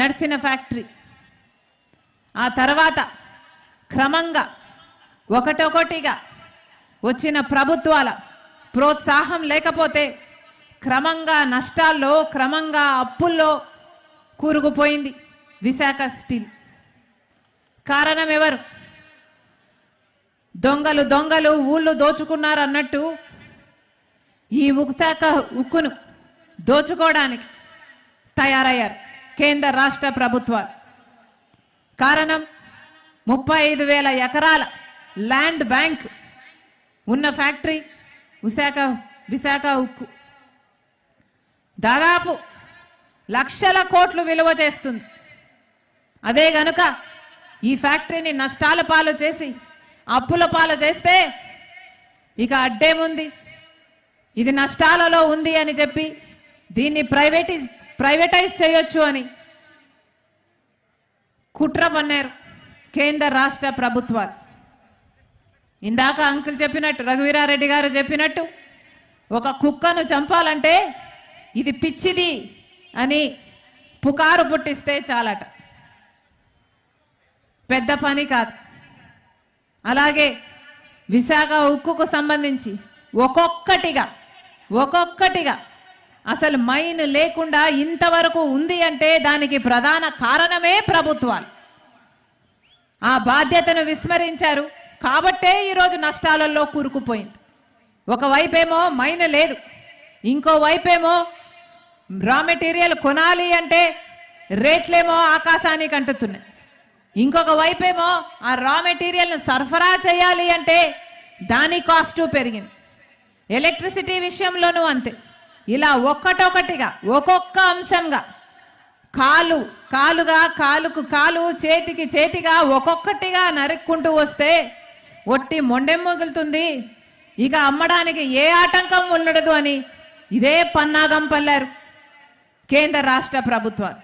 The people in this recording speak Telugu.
నడిచిన ఫ్యాక్టరీ. ఆ తర్వాత క్రమంగా ఒకటొకటిగా వచ్చిన ప్రభుత్వాల ప్రోత్సాహం లేకపోతే క్రమంగా నష్టాల్లో, క్రమంగా అప్పుల్లో కూరుకుపోయింది విశాఖ స్టీల్. కారణం ఎవరు? దొంగలు దొంగలు ఊళ్ళు దోచుకున్నారు అన్నట్టు ఈ విశాఖ ఉక్కును దోచుకోవడానికి తయారయ్యారు కేంద్ర రాష్ట్ర ప్రభుత్వాలు. కారణం 35,000 ఎకరాల ల్యాండ్ బ్యాంక్ ఉన్న ఫ్యాక్టరీ విశాఖ ఉక్కు. దాదాపు లక్షల కోట్లు విలువ చేస్తుంది. అదే గనుక ఈ ఫ్యాక్టరీని నష్టాల పాలు చేసి అప్పుల పాలు చేస్తే ఇక అడ్డేముంది, ఇది నష్టాలలో ఉంది అని చెప్పి దీన్ని ప్రైవేటైజ్ చేయొచ్చు అని కుట్ర పన్నారు కేంద్ర రాష్ట్ర ప్రభుత్వాలు. ఇందాక అంకుల్ చెప్పినట్టు, రఘువీరారెడ్డి గారు చెప్పినట్టు, ఒక కుక్కను చంపాలంటే ఇది పిచ్చిది అని పుకారు పుట్టిస్తే చాలట, పెద్ద పని కాదు. అలాగే విశాఖ ఉక్కుకు సంబంధించి ఒక్కొక్కటిగా అసలు మైన్ లేకుండా ఇంతవరకు ఉంది అంటే దానికి ప్రధాన కారణమే ప్రభుత్వాలు. ఆ బాధ్యతను విస్మరించారు కాబట్టే ఈరోజు నష్టాలలో కూరుకుపోయింది. ఒకవైపేమో మైన్ లేదు, ఇంకోవైపేమో రా మెటీరియల్ కొనాలి అంటే రేట్లేమో ఆకాశానికి అంటుతున్నాయి, ఇంకొక వైపేమో ఆ రా మెటీరియల్ను సరఫరా చేయాలి అంటే దాని కాస్టు పెరిగింది. ఎలక్ట్రిసిటీ విషయంలోనూ అంతే. ఇలా ఒక్కటొకటిగా ఒక్కొక్క అంశంగా కాలుకు కాలు చేతికి చేతిగా ఒక్కొక్కటిగా నరుక్కుంటూ వస్తే ఒట్టి మొండెం మిగులుతుంది, ఇక అమ్మడానికి ఏ ఆటంకం ఉండదు అని ఇదే పన్నాగం పల్లారు కేంద్ర రాష్ట్ర ప్రభుత్వాలు.